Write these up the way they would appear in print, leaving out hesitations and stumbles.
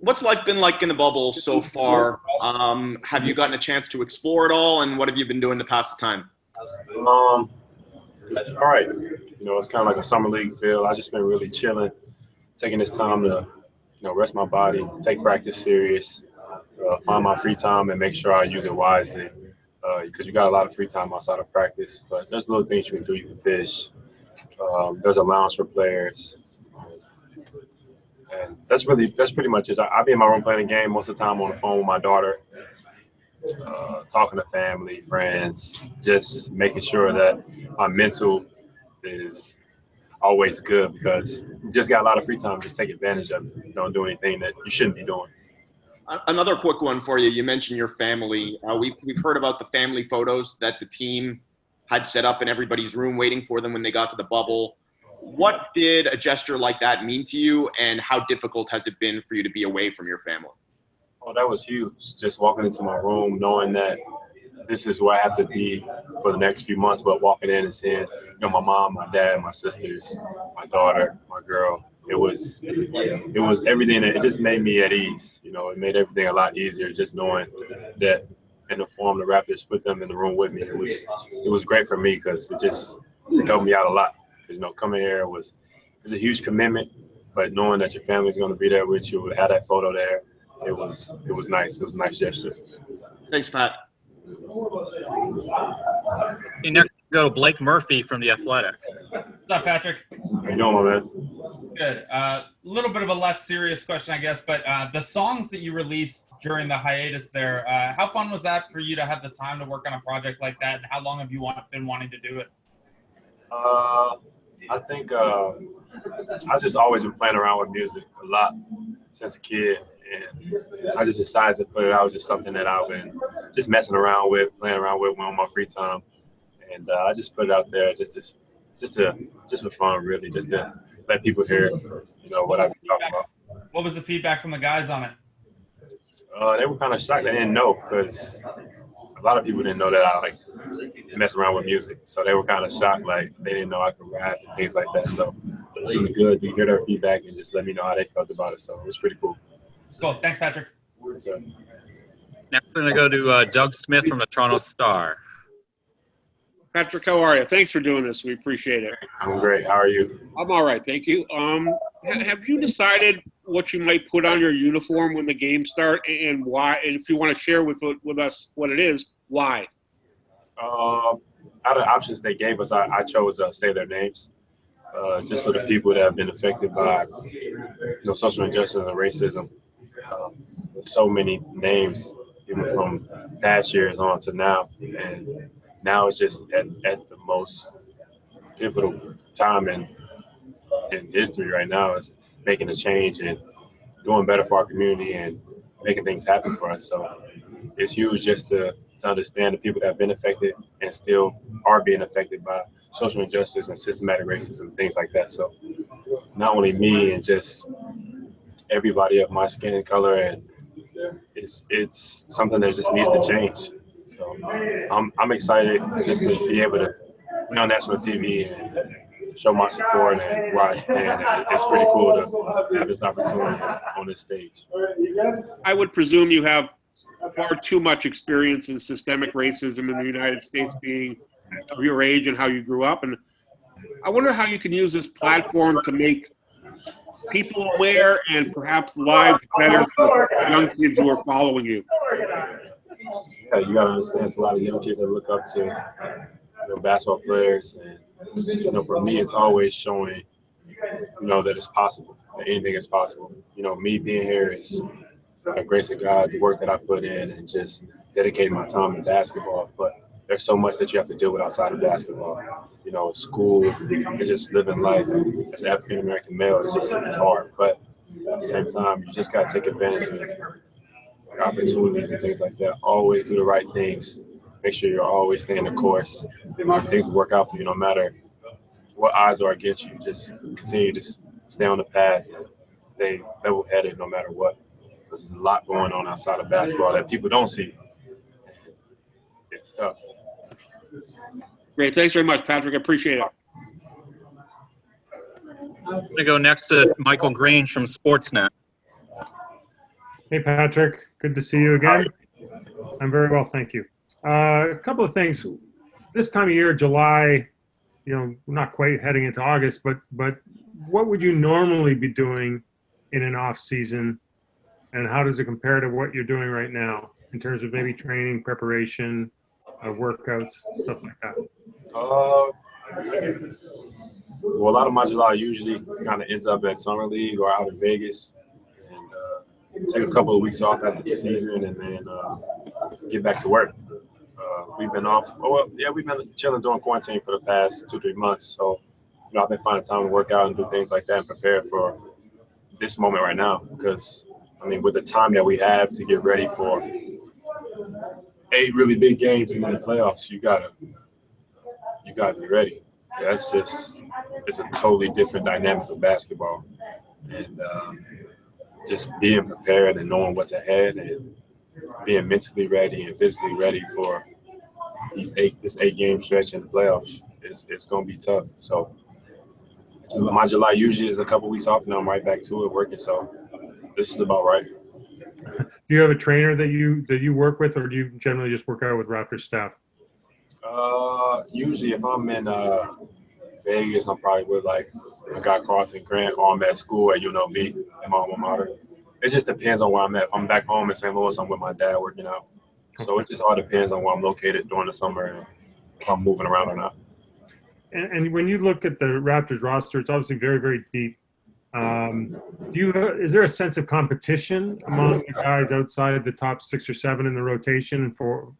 What's life been like in the bubble so far? Have you gotten a chance to explore it all, and what have you been doing to pass the time? It's all right. It's kind of like a summer league feel. I just been really chilling, taking this time to, rest my body, take practice serious, find my free time, and make sure I use it wisely. Because you got a lot of free time outside of practice, but there's little things you can do. You can fish. There's a lounge for players. And that's pretty much it. I be in my room playing a game most of the time on the phone with my daughter, talking to family, friends, just making sure that my mental is always good because you just got a lot of free time. Just take advantage of it. Don't do anything that you shouldn't be doing. Another quick one for you. You mentioned your family. We've heard about the family photos that the team had set up in everybody's room waiting for them when they got to the bubble. What did a gesture like that mean to you, and how difficult has it been for you to be away from your family? Oh, that was huge. Just walking into my room, knowing that this is where I have to be for the next few months, but walking in and seeing, my mom, my dad, my sisters, my daughter, my girl. It was everything that it just made me at ease. It made everything a lot easier just knowing that in the form the Raptors put them in the room with me. It was great for me because it helped me out a lot. Coming here was a huge commitment, but knowing that your family's going to be there with you, have that photo there, it was nice. It was a nice gesture. Thanks, Pat. Okay, next we go to Blake Murphy from The Athletic. What's up, Patrick? How you doing, my man? Good. A little bit of a less serious question, I guess, but the songs that you released during the hiatus there, how fun was that for you to have the time to work on a project like that, and how long have you been wanting to do it? I think I've just always been playing around with music a lot since a kid, and I just decided to put it out. Just something that I've been just messing around with, playing around with on my free time, and I just put it out there just for fun, really, just to let people hear, what I've been talking about. What was the feedback from the guys on it? They were kind of shocked. They didn't know because a lot of people didn't know that I mess around with music, so they were kind of shocked. Like they didn't know I could rap and things like that. So it was really good to hear their feedback and just let me know how they felt about it. So it was pretty cool. Cool. Thanks, Patrick. So, Next we're going to go to Doug Smith from the Toronto Star. Patrick, how are you? Thanks for doing this. We appreciate it. I'm great. How are you? I'm all right, thank you. Have you decided what you might put on your uniform when the games start, and why? And if you want to share with us what it is, why? Out of the options they gave us, I chose Say Their Names, just so the people that have been affected by social injustice and racism. There's so many names, even from past years on to now, and now it's just at the most pivotal time in history right now. It's making a change and doing better for our community and making things happen for us. So it's huge just to understand the people that have been affected and still are being affected by social injustice and systematic racism, things like that. So not only me and just everybody of my skin color, and it's something that just needs to change. So I'm excited just to be able to be on national TV and show my support and where I stand. And it's pretty cool to have this opportunity on this stage. I would presume you have far too much experience in systemic racism in the United States, being of your age and how you grew up. And I wonder how you can use this platform to make people aware and perhaps lives better for young kids who are following you. Yeah, you gotta understand, it's a lot of young kids that look up to basketball players, and for me, it's always showing that it's possible, that anything is possible. Me being here is the grace of God, the work that I put in, and just dedicating my time to basketball. But there's so much that you have to deal with outside of basketball. School and just living life as an African American male it's hard. But at the same time, you just gotta take advantage of opportunities and things like that. Always do the right things. Make sure you're always staying the course. Things work out for you no matter what odds are against you. Just continue to stay on the path and stay level-headed no matter what. Because there's a lot going on outside of basketball that people don't see. It's tough. Great. Thanks very much, Patrick. I appreciate it. I'm going to go next to Michael Grange from Sportsnet. Hey, Patrick. Good to see you again. I'm very well, thank you. A couple of things. This time of year, July, we're not quite heading into August, but what would you normally be doing in an off season, and how does it compare to what you're doing right now in terms of maybe training, preparation, workouts, stuff like that? Well, a lot of my July usually kind of ends up at summer league or out in Vegas, and take a couple of weeks off after the season, and then get back to work. We've been off. We've been chilling during quarantine for the past 2-3 months. So, I've been finding time to work out and do things like that and prepare for this moment right now. Because, with the time that we have to get ready for 8 really big games in the playoffs, you gotta be ready. It's a totally different dynamic of basketball, and just being prepared and knowing what's ahead and being mentally ready and physically ready for this 8-game stretch in the playoffs. It's going to be tough. So my July usually is a couple weeks off, and I'm right back to it working. So this is about right. Do you have a trainer that you work with, or do you generally just work out with Raptors staff? Usually, if I'm in Vegas, I'm probably with Mccaw, Carlton, Grant, or I'm at school at UNLV in my alma mater. It just depends on where I'm at. If I'm back home in St. Louis, I'm with my dad working out. So it just all depends on where I'm located during the summer and if I'm moving around or not. And when you look at the Raptors roster, it's obviously very, very deep. Is there a sense of competition among the guys outside the top 6 or 7 in the rotation for,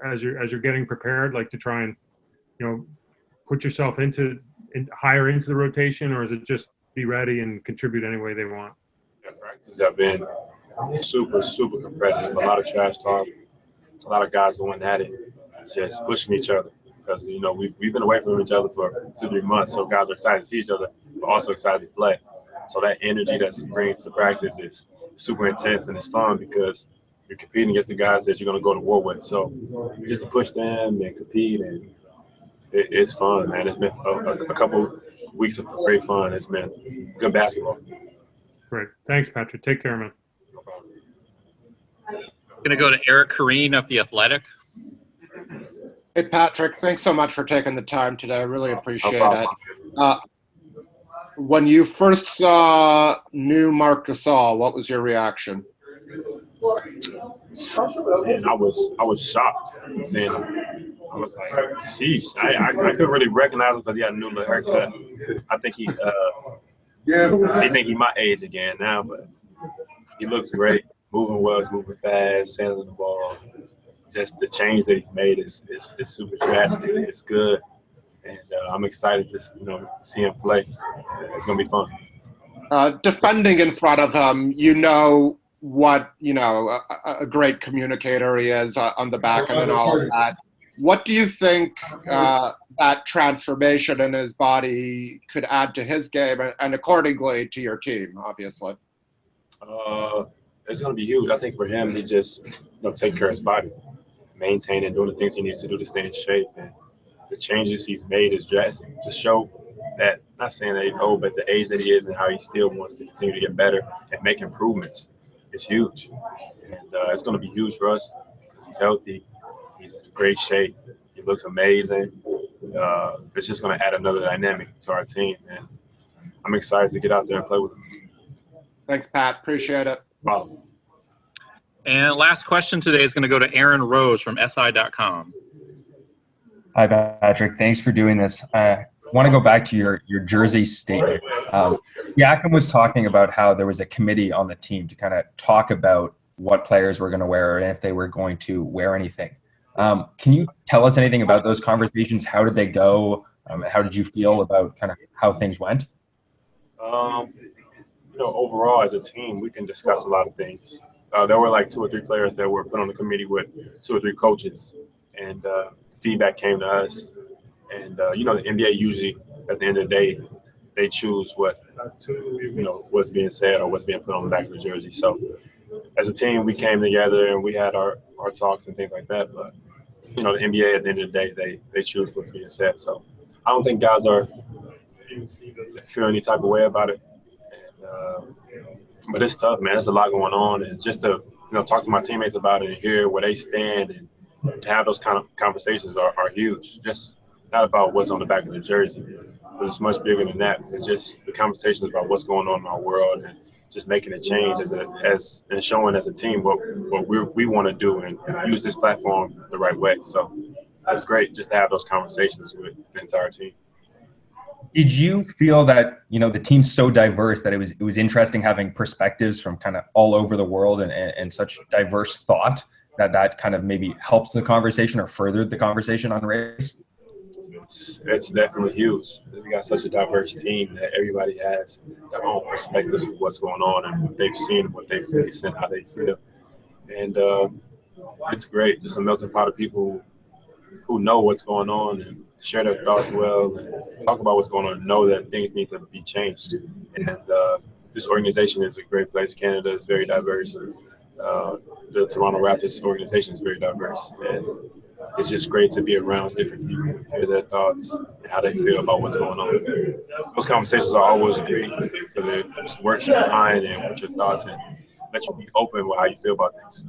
as you're getting prepared, like to try and, put yourself higher into the rotation, or is it just be ready and contribute any way they want? Yeah, practices have been super, super competitive. A lot of trash talk, a lot of guys going at it, just pushing each other. Because, we've been away from each other for 2-3 months, so guys are excited to see each other, but also excited to play. So that energy that brings to practice is super intense, and it's fun because you're competing against the guys that you're going to go to war with. So just to push them and compete, and it's fun, man. It's been a couple weeks of great fun. It's been good basketball. Great. Thanks, Patrick. Take care, man. No problem. Going to go to Eric Kareen of The Athletic. Hey, Patrick, thanks so much for taking the time today. I really appreciate it. When you first saw new Marc Gasol, what was your reaction? Man, I was shocked seeing him. I was like, sheesh. I couldn't really recognize him because he had a new little haircut. I think he think he my age again now, but he looks great. Moving well, he's moving fast, handling the ball. Just the change that he's made is super drastic. It's good, and I'm excited to see him play. It's gonna be fun. Defending in front of him, what a great communicator he is on the back end and all of that. What do you think that transformation in his body could add to his game and accordingly to your team, obviously? It's going to be huge. I think for him, he just take care of his body, maintain and doing the things he needs to do to stay in shape. And the changes he's made is drastic to show that, not saying that he's old, but the age that he is and how he still wants to continue to get better and make improvements is huge. And it's going to be huge for us because he's healthy. He's in great shape. He looks amazing. It's just going to add another dynamic to our team. And I'm excited to get out there and play with him. Thanks, Pat. Appreciate it. Wow. And last question today is going to go to Aaron Rose from SI.com. Hi, Patrick. Thanks for doing this. I want to go back to your jersey statement. Siakam was talking about how there was a committee on the team to kind of talk about what players were going to wear and if they were going to wear anything. Can you tell us anything about those conversations? How did they go? How did you feel about kind of how things went? Overall as a team, we can discuss a lot of things. There were like 2 or 3 players that were put on the committee with 2 or 3 coaches, and feedback came to us. And the NBA usually, at the end of the day, they choose what's being said or what's being put on the back of the jersey. So as a team, we came together and we had our talks and things like that. But the NBA, at the end of the day, they choose what's being said. So I don't think guys feel any type of way about it. And But it's tough, man. There's a lot going on, and just to talk to my teammates about it and hear where they stand, and to have those kind of conversations are huge. Just not about what's on the back of the jersey, but it's much bigger than that. It's just the conversations about what's going on in our world and just making a change and showing as a team what we want to do and use this platform the right way. So it's great just to have those conversations with the entire team. Did you feel that, the team's so diverse that it was interesting having perspectives from kind of all over the world and such diverse thought that kind of maybe helps the conversation or furthered the conversation on race? It's definitely huge. We got such a diverse team that everybody has their own perspectives of what's going on and what they've seen, what they face, and how they feel. And it's great. Just a melting pot of people who know what's going on and share their thoughts well and talk about what's going on and know that things need to be changed. And this organization is a great place. Canada is very diverse. The Toronto Raptors organization is very diverse. And it's just great to be around different people, hear their thoughts, and how they feel about what's going on. Those conversations are always great because it works your mind and with your thoughts and let you be open with how you feel about things.